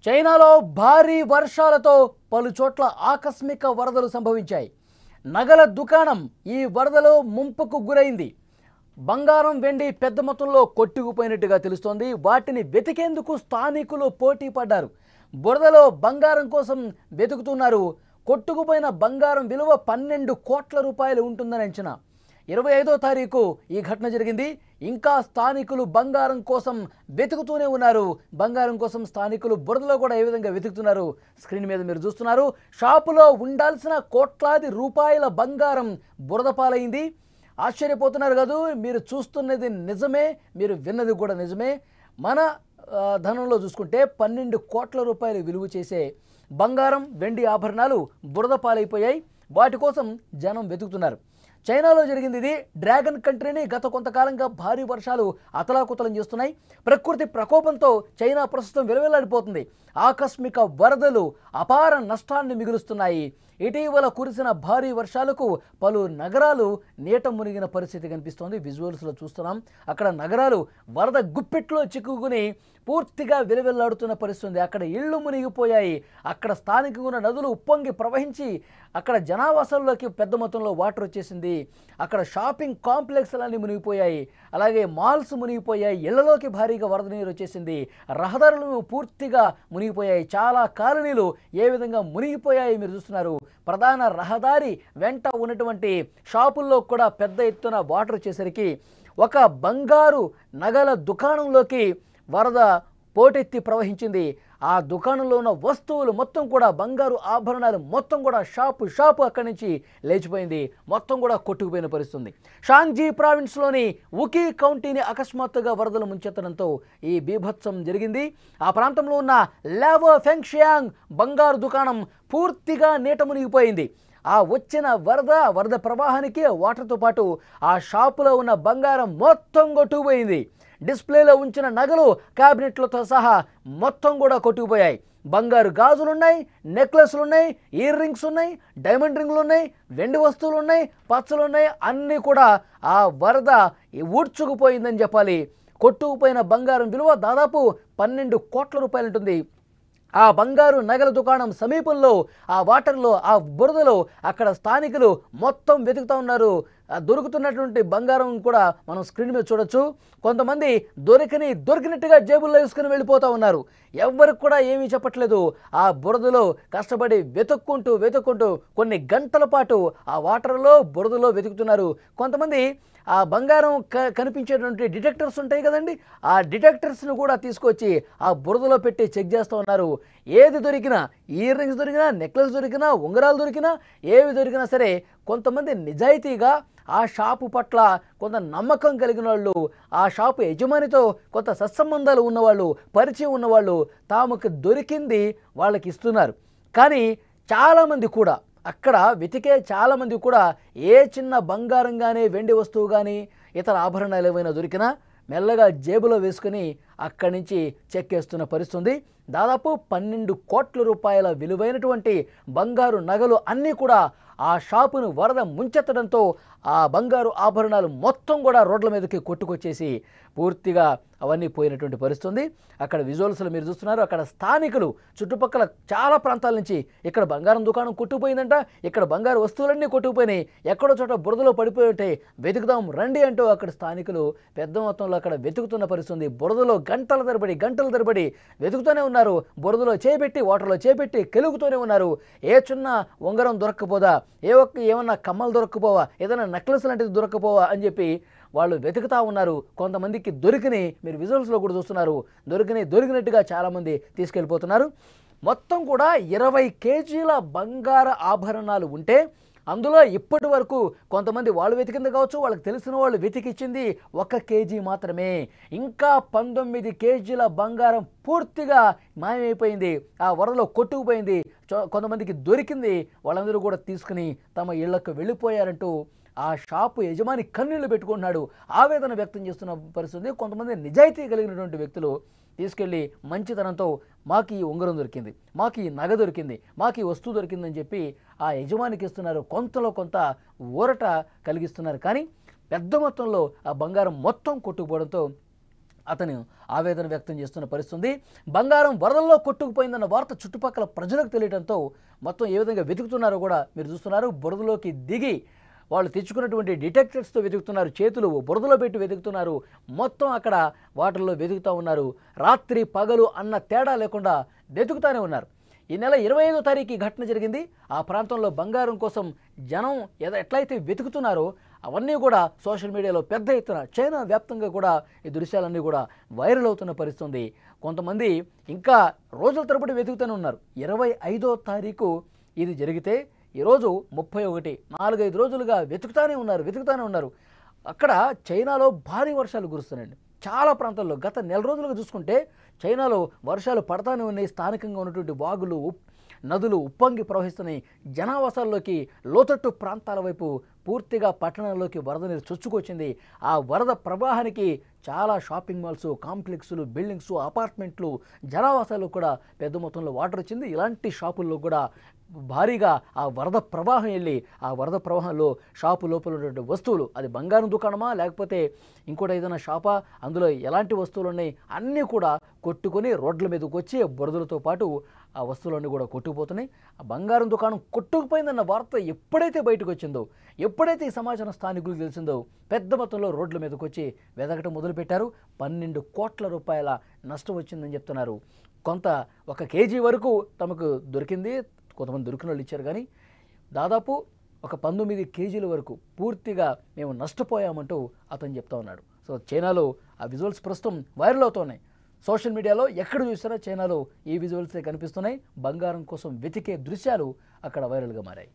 చైనాలో భారీ వర్షాలతో పలు చోట్ల ఆకస్మిక వరదలు సంభవించాయి. నగల దుకాణం ఈ వరదలో ముంపుకు గురైంది. బంగారం, వెండి పెద్ద మొత్తంలో కొట్టుకుపోయినట్టుగా తెలుస్తోంది. వాటిని వెతికేందుకు స్థానికులు పోటీ పడ్డారు. బురదలో బంగారం కోసం వెతుకుతున్నారు. కొట్టుకుపోయిన బంగారం విలువ 12 కోట్ల రూపాయలు ఉంటుందని అంచనా. 25వ తారీఖు ఈ ఘటన జరిగింది. ఇంకా స్థానికులు బంగారం కోసం వెతుకుతూనే ఉన్నారు. బంగారం కోసం స్థానికులు బురదలో కూడా ఏ విధంగా వెతుకుతున్నారు స్క్రీన్ మీద మీరు చూస్తున్నారు. షాపులో ఉండాల్సిన కోట్లాది రూపాయల బంగారం బురద పాలైంది. ఆశ్చర్యపోతున్నారు కాదు, మీరు చూస్తున్నది నిజమే, మీరు విన్నది కూడా నిజమే. మన ధనంలో చూసుకుంటే 12 కోట్ల రూపాయలు విలువ చేసే బంగారం, వెండి ఆభరణాలు బురద పాలైపోయాయి. వాటి కోసం జనం వెతుకుతున్నారు. చైనాలో జరిగింది ఇది. డ్రాగన్ కంట్రీని గత కొంతకాలంగా భారీ వర్షాలు అతలాకుతలం చేస్తున్నాయి. ప్రకృతి ప్రకోపంతో చైనా ప్రస్తుతం విలవిల్లాడిపోతుంది. ఆకస్మిక వరదలు అపార నష్టాన్ని మిగులుస్తున్నాయి. ఇటీవల కురిసిన భారీ వర్షాలకు పలు నగరాలు నీట మునిగిన పరిస్థితి కనిపిస్తోంది. విజువల్స్లో చూస్తున్నాం. అక్కడ నగరాలు వరద గుప్పెట్లో చిక్కుకుని పూర్తిగా విలవిల్లాడుతున్న పరిస్థితి. అక్కడ ఇళ్లు మునిగిపోయాయి. అక్కడ స్థానికంగా ఉన్న నదులు ఉప్పొంగి ప్రవహించి అక్కడ జనావాసాల్లోకి పెద్ద మొత్తంలో వాటర్ వచ్చేసింది. అక్కడ షాపింగ్ కాంప్లెక్స్లన్నీ మునిగిపోయాయి. అలాగే మాల్స్ మునిగిపోయాయి. ఇళ్లలోకి భారీగా వరద నీరు వచ్చేసింది. రహదారులు పూర్తిగా మునిగిపోయాయి. చాలా కాలనీలు ఏ విధంగా మునిగిపోయాయి మీరు చూస్తున్నారు. ప్రధాన రహదారి వెంట ఉన్నటువంటి షాపుల్లో కూడా పెద్ద ఎత్తున వాటర్ వచ్చేసరికి ఒక బంగారు నగల దుకాణంలోకి వరద పోటెత్తి ప్రవహించింది. ఆ దుకాణంలో ఉన్న వస్తువులు మొత్తం కూడా, బంగారు ఆభరణాలు మొత్తం కూడా షాపు అక్కడి నుంచి లేచిపోయింది. మొత్తం కూడా కొట్టుకుపోయిన పరిస్థితుంది. షాంగ్జీ ప్రావిన్స్లోని వుకీ కౌంటీని అకస్మాత్తుగా వరదలు ముంచెత్తడంతో ఈ బీభత్సం జరిగింది. ఆ ప్రాంతంలో ఉన్న లావో ఫెంగ్షియాంగ్ బంగారు దుకాణం పూర్తిగా నీట మునిగిపోయింది. ఆ వచ్చిన వరద ప్రవాహానికి వాటర్తో పాటు ఆ షాపులో ఉన్న బంగారం మొత్తం కొట్టుకుపోయింది. డిస్ప్లేలో ఉంచిన నగలు, క్యాబినెట్లతో సహా మొత్తం కూడా కొట్టుకుపోయాయి. బంగారు గాజులున్నాయి, నెక్లెస్లున్నాయి, ఇయర్ రింగ్స్ ఉన్నాయి, డైమండ్ రింగ్లు ఉన్నాయి, వెండి వస్తువులు ఉన్నాయి, పచ్చలున్నాయి. అన్నీ కూడా ఆ వరద ఊడ్చుకుపోయిందని చెప్పాలి. కొట్టుకుపోయిన బంగారం విలువ దాదాపు 12 కోట్ల రూపాయలు ఉంటుంది. ఆ బంగారు నగల దుకాణం సమీపంలో ఆ వాటర్లో, ఆ బురదలో అక్కడ స్థానికులు మొత్తం వెతుకుతూ ఉన్నారు. దొరుకుతున్నటువంటి బంగారం కూడా మనం స్క్రీన్ మీద చూడొచ్చు. కొంతమంది దొరికినట్టుగా జేబుల్లో వేసుకుని వెళ్ళిపోతూ ఉన్నారు. ఎవరికి కూడా ఏమీ చెప్పట్లేదు. ఆ బురదలో కష్టపడి వెతుక్కుంటూ కొన్ని గంటల పాటు ఆ వాటర్లో, బురదలో వెతుకుతున్నారు. కొంతమంది ఆ బంగారం కనిపించేటువంటి డిటెక్టర్స్ ఉంటాయి కదండి, ఆ డిటెక్టర్స్ను కూడా తీసుకొచ్చి ఆ బురదలో పెట్టి చెక్ చేస్తూ ఉన్నారు. ఏది దొరికినా, ఇయర్ రింగ్స్ దొరికినా, నెక్లెస్ దొరికినా, ఉంగరాలు దొరికినా, ఏవి దొరికినా సరే కొంతమంది నిజాయితీగా ఆ షాపు పట్ల కొంత నమ్మకం కలిగిన వాళ్ళు, ఆ షాపు యజమానితో కొంత సత్సంబంధాలు ఉన్నవాళ్ళు, పరిచయం ఉన్నవాళ్ళు తాముకు దొరికింది వాళ్ళకి ఇస్తున్నారు. కానీ చాలామంది కూడా అక్కడ వెతికే చాలామంది కూడా ఏ చిన్న బంగారం కానీ, వెండి వస్తువు కానీ, ఇతర ఆభరణాలు ఏమైనా దొరికినా మెల్లగా జేబులో వేసుకుని అక్కడి నుంచి చెక్కేస్తున్న పరిస్థితి. దాదాపు 12 కోట్ల రూపాయల విలువైనటువంటి బంగారు నగలు అన్నీ కూడా ఆ షాపును వరద ముంచెత్తడంతో ఆ బంగారు ఆభరణాలు మొత్తం కూడా రోడ్ల మీదకి కొట్టుకొచ్చేసి పూర్తిగా అవన్నీ పోయినటువంటి పరిస్థితి. అక్కడ విజువల్స్లో మీరు చూస్తున్నారు. అక్కడ స్థానికులు చుట్టుపక్కల చాలా ప్రాంతాల నుంచి ఇక్కడ బంగారం దుకాణం కొట్టుకుపోయిందంట, ఇక్కడ బంగారు వస్తువులన్నీ కొట్టుకుపోయినాయి, ఎక్కడో చోట బురదలో పడిపోయి ఉంటాయి, వెతుకుదాం రండి అంటూ అక్కడ స్థానికులు పెద్ద మొత్తంలో అక్కడ వెతుకుతున్న పరిస్థితి. బురదలో గంటల తరబడి వెతుకుతూనే ఉన్నారు. బురదలో చేపెట్టి, వాటర్లో చేపెట్టి కెలుగుతూనే ఉన్నారు. ఏ చిన్న ఉంగరం దొరక్కపోదా, ఏమన్నా కమ్మలు దొరక్కపోవా, ఏదైనా నెక్లెస్ లాంటిది దొరక్కపోవా అని చెప్పి వాళ్ళు వెతుకుతూ ఉన్నారు. కొంతమందికి దొరికినాయి, మీరు విజువల్స్లో కూడా చూస్తున్నారు. దొరికినట్టుగా చాలామంది తీసుకెళ్ళిపోతున్నారు. మొత్తం కూడా 20 కేజీల బంగార ఆభరణాలు ఉంటే అందులో ఇప్పటి వరకు కొంతమంది వాళ్ళు వెతికింది కావచ్చు, వాళ్ళకి తెలిసిన వాళ్ళు వెతికిచ్చింది 1 కేజీ మాత్రమే. ఇంకా 19 కేజీల బంగారం పూర్తిగా మాయమైపోయింది, ఆ వరదలో కొట్టుకుపోయింది. కొంతమందికి దొరికింది, వాళ్ళందరూ కూడా తీసుకుని తమ ఇళ్లకు వెళ్ళిపోయారంటూ ఆ షాపు యజమాని కన్నీళ్లు పెట్టుకుంటున్నాడు, ఆవేదన వ్యక్తం చేస్తున్న పరిస్థితి. కొంతమంది నిజాయితీ కలిగినటువంటి వ్యక్తులు తీసుకెళ్ళి మంచితనంతో మాకు ఈ ఉంగరం దొరికింది, మాకు ఈ నగ దొరికింది, మాకు ఈ వస్తువు దొరికిందని చెప్పి ఆ యజమానికి ఇస్తున్నారు. కొంతలో కొంత ఊరట కలిగిస్తున్నారు. కానీ పెద్ద మొత్తంలో ఆ బంగారం మొత్తం కొట్టుకుపోవడంతో అతను ఆవేదన వ్యక్తం చేస్తున్న పరిస్థితి. బంగారం వరదల్లో కొట్టుకుపోయిందన్న వార్త చుట్టుపక్కల ప్రజలకు తెలియడంతో మొత్తం ఏ విధంగా వెతుకుతున్నారో కూడా మీరు చూస్తున్నారు. బురదలోకి దిగి వాళ్ళు తెచ్చుకున్నటువంటి డిటెక్టర్స్తో వెతుకుతున్నారు, చేతులు బురదలో పెట్టి వెతుకుతున్నారు, మొత్తం అక్కడ వాటర్లో వెతుకుతూ ఉన్నారు. రాత్రి పగలు అన్న తేడా లేకుండా వెతుకుతూనే ఉన్నారు. ఈ నెల 25వ తారీఖు ఈ ఘటన జరిగింది. ఆ ప్రాంతంలో బంగారం కోసం జనం ఎట్లయితే వెతుకుతున్నారో అవన్నీ కూడా సోషల్ మీడియాలో పెద్ద ఎత్తున చైనా వ్యాప్తంగా కూడా ఈ దృశ్యాలన్నీ కూడా వైరల్ అవుతున్న పరిస్థితి. కొంతమంది ఇంకా రోజుల తరబడి వెతుకుతూనే ఉన్నారు. 25వ తారీఖు ఇది జరిగితే ఈరోజు 31, 4-5 రోజులుగా వెతుకుతూనే ఉన్నారు. అక్కడ చైనాలో భారీ వర్షాలు కురుస్తున్నాయండి. చాలా ప్రాంతాల్లో గత నెల రోజులుగా చూసుకుంటే చైనాలో వర్షాలు పడతానే ఉన్నాయి. స్థానికంగా ఉన్నటువంటి వాగులు, నదులు ఉప్పొంగి ప్రవహిస్తున్నాయి. జనావాసాల్లోకి, లోతట్టు ప్రాంతాల వైపు పూర్తిగా పట్టణాల్లోకి వరద నీరు చొచ్చుకొచ్చింది. ఆ వరద ప్రవాహానికి చాలా షాపింగ్ మాల్స్, కాంప్లెక్స్లు, బిల్డింగ్స్, అపార్ట్మెంట్లు, జనావాసాల్లో కూడా పెద్ద మొత్తంలో వాటర్ వచ్చింది. ఇలాంటి షాపుల్లో కూడా భారీగా ఆ వరద ప్రవాహం వెళ్ళి ఆ వరద ప్రవాహంలో షాపు లోపల ఉన్నటువంటి వస్తువులు, అది బంగారం దుకాణమా లేకపోతే ఇంకోటి ఏదైనా షాపా, అందులో ఎలాంటి వస్తువులు ఉన్నాయి అన్నీ కూడా కొట్టుకొని రోడ్ల మీదకి వచ్చి బురదలతో పాటు ఆ వస్తువులన్నీ కూడా కొట్టుకుపోతున్నాయి. ఆ బంగారం దుకాణం కొట్టుకుపోయిందన్న వార్త ఎప్పుడైతే బయటకు వచ్చిందో, ఎప్పుడైతే ఈ సమాచారం స్థానికులకు తెలిసిందో పెద్ద మొత్తంలో రోడ్ల మీదకి వచ్చి వెతకటం మొదలుపెట్టారు. 12 కోట్ల రూపాయల నష్టం వచ్చిందని చెప్తున్నారు. కొంత 1 కేజీ వరకు తమకు దొరికింది, కొంతమంది దొరికిన వాళ్ళు ఇచ్చారు. కానీ దాదాపు ఒక 19 కేజీల వరకు పూర్తిగా మేము నష్టపోయామంటూ అతను చెప్తా ఉన్నాడు. సో చైనాలో ఆ విజువల్స్ ప్రస్తుతం వైరల్ అవుతున్నాయి. సోషల్ మీడియాలో ఎక్కడ చూసినా చైనాలో ఈ విజువల్సే కనిపిస్తున్నాయి. బంగారం కోసం వెతికే దృశ్యాలు అక్కడ వైరల్గా మారాయి.